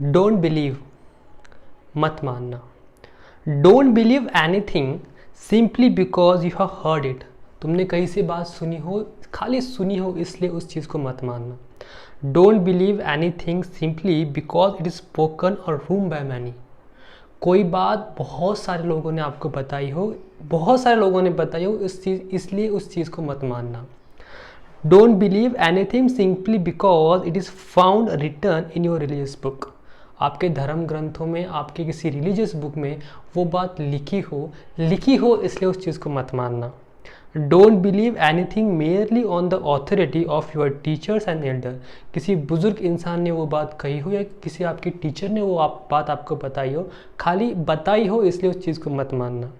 Don't believe, मत मानना। Don't believe anything simply because you have heard it. तुमने कहीं से बात सुनी हो, खाली सुनी हो, इसलिए उस चीज़ को मत मानना। Don't believe anything simply because it is spoken और रूम बाय मैनी। कोई बात बहुत सारे लोगों ने आपको बताई हो, बहुत सारे लोगों ने बताई हो, इसलिए उस चीज़ को मत मानना। Don't believe anything simply because it is found return in your religious book. आपके धर्म ग्रंथों में, आपके किसी रिलीजियस बुक में वो बात लिखी हो इसलिए उस चीज़ को मत मानना। Don't believe anything merely on the authority of your teachers and Elder. किसी बुजुर्ग इंसान ने वो बात कही हो या किसी आपके टीचर ने वो बात आपको बताई हो, खाली बताई हो इसलिए उस चीज़ को मत मानना।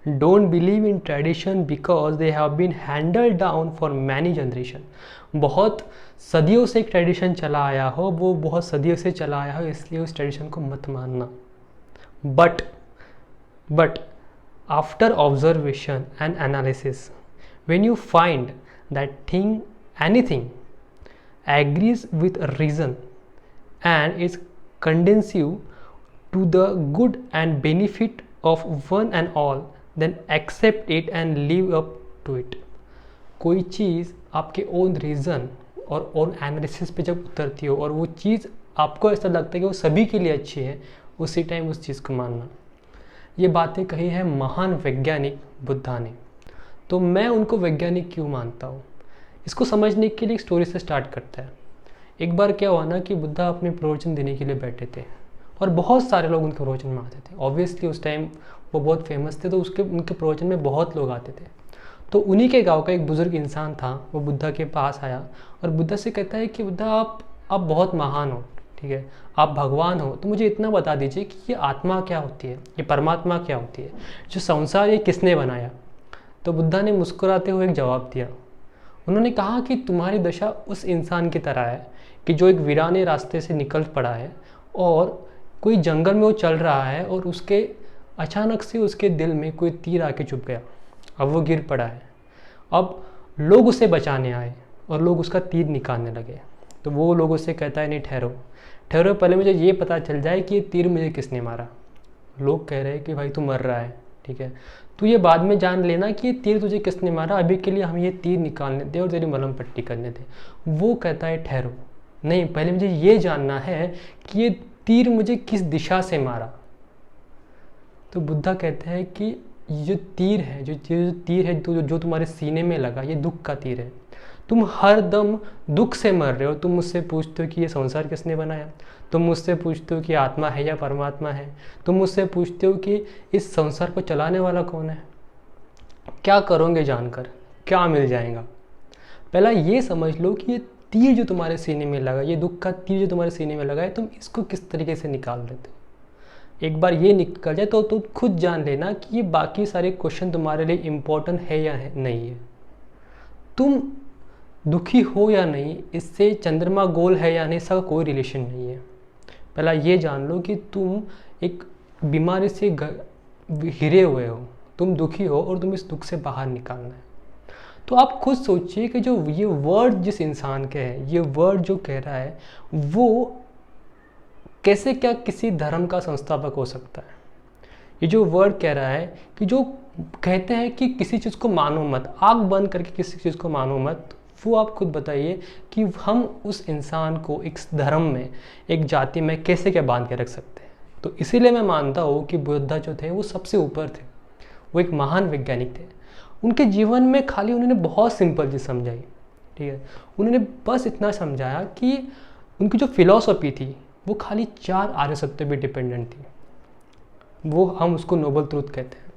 Don't believe in tradition because they have been handled down for many generation. बहुत सदियों से एक ट्रेडिशन चला आया हो, वो बहुत सदियों से चला आया हो, इसलिए उस ट्रेडिशन को मत मानना। But after observation and analysis, when you find that anything agrees with reason and is conducive to the good and benefit of one and all, then accept it and live up to it. कोई चीज़ आपके own reason और own analysis पे जब उतरती हो और वो चीज़ आपको ऐसा लगता है कि वो सभी के लिए अच्छी है, उसी टाइम उस चीज़ को मानना। ये बातें कही है महान वैज्ञानिक बुद्धा ने। तो मैं उनको वैज्ञानिक क्यों मानता हूँ, इसको समझने के लिए एक स्टोरी से स्टार्ट करता है। एक बार क्या हुआ ना कि बुद्धा अपने प्रवचन देने के लिए बैठे थे और बहुत सारे लोग उनके प्रवचन में आते थे। ऑब्वियसली उस टाइम वो बहुत फेमस थे, तो उनके प्रवचन में बहुत लोग आते थे। तो उन्हीं के गाँव का एक बुज़ुर्ग इंसान था, वो बुद्धा के पास आया और बुद्धा से कहता है कि बुद्धा आप बहुत महान हो, ठीक है, आप भगवान हो, तो मुझे इतना बता दीजिए कि ये आत्मा क्या होती है, ये परमात्मा क्या होती है, जो संसार ये किसने बनाया। तो बुद्धा ने मुस्कुराते हुए एक जवाब दिया। उन्होंने कहा कि तुम्हारी दशा उस इंसान की तरह है कि जो एक वीराने रास्ते से निकल पड़ा है और कोई जंगल में वो चल रहा है और उसके अचानक से उसके दिल में कोई तीर आके चुभ गया। अब वो गिर पड़ा है। अब लोग उसे बचाने आए और लोग उसका तीर निकालने लगे। तो वो लोगों से कहता है, नहीं ठहरो ठहरो, पहले मुझे ये पता चल जाए कि ये तीर मुझे किसने मारा। लोग कह रहे हैं कि भाई तू मर रहा है, ठीक है, तू ये बाद में जान लेना कि ये तीर तुझे किसने मारा, अभी के लिए हम ये तीर निकालने दे और तेरी मलहम पट्टी करने दे। वो कहता है ठहरो, नहीं पहले मुझे ये जानना है कि ये तीर मुझे किस दिशा से मारा। तो बुद्धा कहते हैं कि ये तीर है, जो तीर है जो तुम्हारे सीने में लगा, ये दुख का तीर है। तुम हर दम दुख से मर रहे हो। तुम मुझसे पूछते हो कि ये संसार किसने बनाया, तुम मुझसे पूछते हो कि आत्मा है या परमात्मा है, तुम मुझसे पूछते हो कि इस संसार को चलाने वाला कौन है, क्या करोगे जानकर, क्या मिल जाएगा। पहला ये समझ लो कि ये तीर जो तुम्हारे सीने में लगा, ये दुख का तीर जो तुम्हारे सीने में लगा है, तुम इसको किस तरीके से निकाल लेते हो। एक बार ये निकल जाए तो तुम खुद जान लेना कि ये बाकी सारे क्वेश्चन तुम्हारे लिए इम्पोर्टेंट है या नहीं है। तुम दुखी हो या नहीं, इससे चंद्रमा गोल है या नहीं, इसका कोई रिलेशन नहीं है। पहला ये जान लो कि तुम एक बीमारी से घिरे हुए हो, तुम दुखी हो और तुम इस दुख से बाहर निकालना है। तो आप खुद सोचिए कि जो ये वर्ड जिस इंसान के है, ये वर्ड जो कह रहा है, वो कैसे क्या किसी धर्म का संस्थापक हो सकता है। ये जो वर्ड कह रहा है कि जो कहते हैं कि किसी चीज़ को मानो मत, आँख बंद करके किसी चीज़ को मानो मत, वो आप खुद बताइए कि हम उस इंसान को एक धर्म में, एक जाति में कैसे क्या बांध के रख सकते हैं। तो इसीलिए मैं मानता हूँ कि बुद्धा जो थे वो सबसे ऊपर थे, वो एक महान वैज्ञानिक थे। उनके जीवन में खाली उन्होंने बहुत सिंपल चीज़ समझाई, ठीक है, उन्होंने बस इतना समझाया कि उनकी जो फिलॉसफी थी वो खाली 4 आर्य सत्य पे डिपेंडेंट थी। वो हम उसको नोबल ट्रूथ कहते हैं।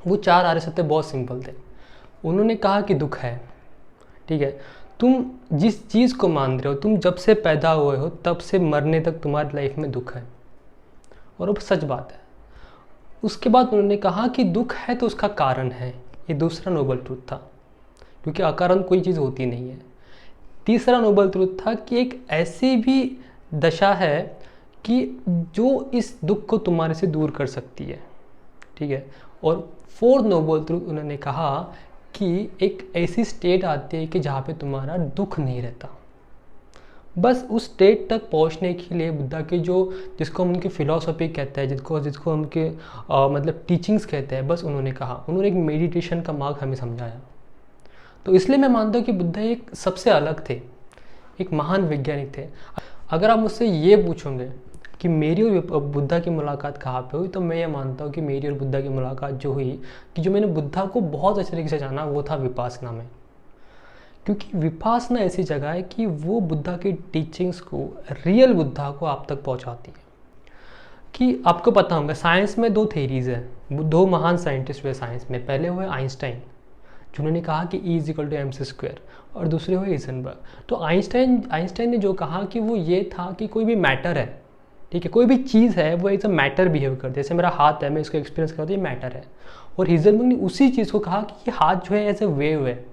वो 4 आर्य सत्य बहुत सिंपल थे। उन्होंने कहा कि दुख है, ठीक है, तुम जिस चीज़ को मान रहे हो, तुम जब से पैदा हुए हो तब से मरने तक तुम्हारी लाइफ में दुख है, और वो सच बात है। उसके बाद उन्होंने कहा कि दुख है तो उसका कारण है। ये दूसरा नोबल ट्रूथ था, क्योंकि अकारण कोई चीज़ होती नहीं है। तीसरा नोबल ट्रूथ था कि एक ऐसी भी दशा है कि जो इस दुख को तुम्हारे से दूर कर सकती है, ठीक है। और फोर्थ नोबल ट्रूथ उन्होंने कहा कि एक ऐसी स्टेट आती है कि जहाँ पे तुम्हारा दुख नहीं रहता। बस उस स्टेट तक पहुंचने के लिए बुद्धा के जो, जिसको हम उनकी फिलॉसफी कहते हैं, जिसको जिसको उनके मतलब टीचिंग्स कहते हैं, बस उन्होंने कहा, उन्होंने एक मेडिटेशन का मार्ग हमें समझाया। तो इसलिए मैं मानता हूँ कि बुद्धा एक सबसे अलग थे, एक महान वैज्ञानिक थे। अगर आप मुझसे ये पूछोगे कि मेरी और बुद्धा की मुलाकात कहाँ पे हुई, तो मैं ये मानता हूँ कि मेरी और बुद्धा की मुलाकात जो हुई, कि जो मैंने बुद्धा को बहुत अच्छे तरीके से जाना, वो था विपासना में। क्योंकि विपासना ऐसी जगह है कि वो बुद्धा की टीचिंग्स को, रियल बुद्धा को आप तक पहुँचाती है। कि आपको पता होगा साइंस में 2 थेरीज है, 2 महान साइंटिस्ट हुए साइंस में। पहले हुए आइंस्टाइन, जिन्होंने कहा कि E=mc², और दूसरे हुए हिसेनबर्ग। तो आइंस्टाइन ने जो कहा कि वो ये था कि कोई भी मैटर है, ठीक है, कोई भी चीज़ है वो एज अ मैटर बिहेव करती है। जैसे मेरा हाथ है, मैं इसको एक्सपीरियंस करता हूँ, ये मैटर है। और हिसेनबर्ग ने उसी चीज़ को कहा कि ये हाथ जो है एज अ वेव है।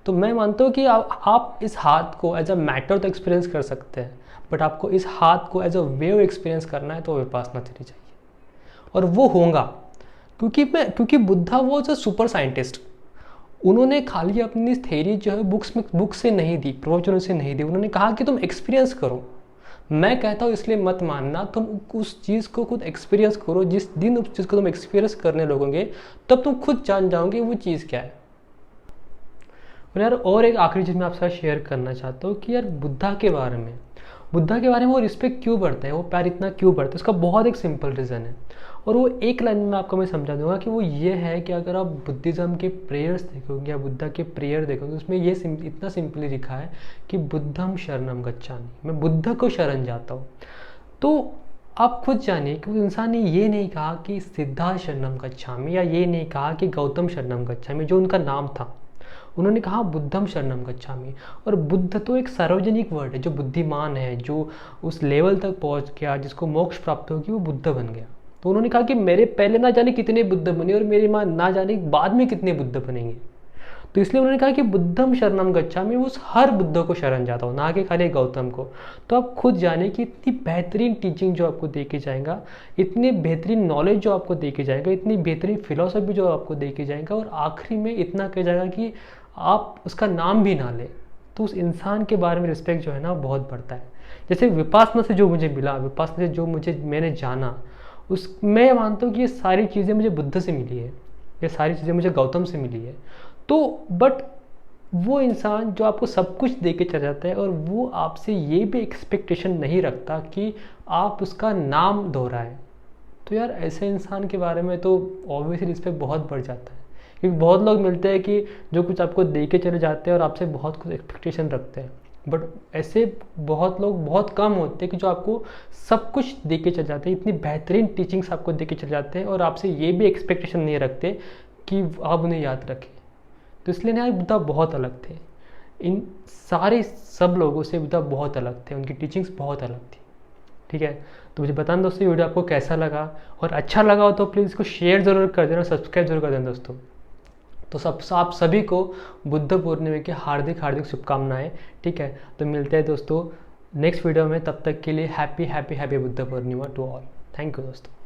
तो मैं मानता हूँ कि आप इस हाथ को एज अ मैटर तो एक्सपीरियंस कर सकते हैं, बट आपको इस हाथ को एज अ वेव एक्सपीरियंस करना है तो विपासना थ्योरी चाहिए। और वो होगा क्योंकि Buddha was a super scientist. उन्होंने खाली अपनी थ्योरी जो है बुक्स से नहीं दी, प्रवचनों से नहीं दी। उन्होंने कहा कि तुम एक्सपीरियंस करो। मैं कहता हूँ इसलिए मत मानना, तुम उस चीज़ को खुद एक्सपीरियंस करो। जिस दिन उस चीज़ को तुम एक्सपीरियंस करने लगोगे, तब तुम खुद जान जाओगे वो चीज़ क्या है। और यार, और एक आखिरी चीज़ मैं आपके साथ शेयर करना चाहता हूँ कि यार बुद्धा के बारे में वो रिस्पेक्ट क्यों बढ़ता है, वो प्यार इतना क्यों बढ़ता है, उसका बहुत एक सिंपल रीज़न है। और वो एक लाइन में आपको मैं समझा दूंगा कि वो ये है कि अगर आप बुद्धिज़्म के प्रेयर्स देखोगे या बुद्धा के प्रेयर देखोगे, उसमें ये इतना सिंपली लिखा है कि बुद्धम शरणम गच्छामि, मैं बुद्ध को शरण जाता हूँ। तो आप खुद जानिए कि उस इंसान ने ये नहीं कहा कि सिद्धार्थ शरणम गच्छामि, या ये नहीं कहा कि गौतम शरणम गच्छामि जो उनका नाम था। उन्होंने कहा बुद्धम शरणम गच्छामि। और बुद्ध तो एक सार्वजनिक वर्ड है, जो बुद्धिमान है, जो उस लेवल तक पहुंच गया, जिसको मोक्ष प्राप्त होगी, वो बुद्ध बन गया। तो उन्होंने कहा कि मेरे पहले ना जाने कितने बुद्ध बने और मेरी माँ ना जाने बाद में कितने बुद्ध बनेंगे। तो इसलिए उन्होंने कहा कि बुद्धम शरणम गच्छामि, उस हर बुद्ध को शरण जाता हूँ, ना कि खाली गौतम को। तो आप खुद जाने कि इतनी बेहतरीन टीचिंग जो आपको दे के जाएगा, इतनी बेहतरीन नॉलेज जो आपको दे के जाएगा, इतनी बेहतरीन फिलोसफी जो आपको दे के जाएगा, और आखिरी में इतना कह जाएगा कि आप उसका नाम भी ना लें, तो उस इंसान के बारे में रिस्पेक्ट जो है ना बहुत बढ़ता है। जैसे विपासना से जो मुझे मिला, विपासना से जो मैंने जाना, उस मैं मानता हूँ कि ये सारी चीज़ें मुझे बुद्ध से मिली है, ये सारी चीज़ें मुझे गौतम से मिली है। तो बट वो इंसान जो आपको सब कुछ दे के चला जाता है, और वो आपसे ये भी एक्सपेक्टेशन नहीं रखता कि आप उसका नाम दोहराएं, तो यार ऐसे इंसान के बारे में तो ऑब्वियसली रिस्पेक्ट बहुत बढ़ जाता है। क्योंकि बहुत लोग मिलते हैं कि जो कुछ आपको दे के चले जाते हैं और आपसे बहुत कुछ एक्सपेक्टेशन रखते हैं, बट ऐसे बहुत लोग बहुत कम होते हैं कि जो आपको सब कुछ दे के चले जाते हैं, इतनी बेहतरीन टीचिंग्स आपको दे के चले जाते हैं, और आपसे ये भी एक्सपेक्टेशन नहीं रखते कि आप उन्हें याद रखें। तो इसलिए ना बुद्धा बहुत अलग थे, इन सारे सब लोगों से बुद्धा बहुत अलग थे, उनकी टीचिंग्स बहुत अलग थी। ठीक है, तो मुझे बताना दोस्तों ये वीडियो आपको कैसा लगा, और अच्छा लगा हो तो प्लीज़ इसको शेयर ज़रूर कर देना, सब्सक्राइब जरूर कर देना दोस्तों। तो आप सभी को बुद्ध पूर्णिमा की हार्दिक हार्दिक शुभकामनाएं। ठीक है, तो मिलते हैं दोस्तों नेक्स्ट वीडियो में, तब तक के लिए happy happy happy Buddha Purnima to all. Thank you दोस्तों।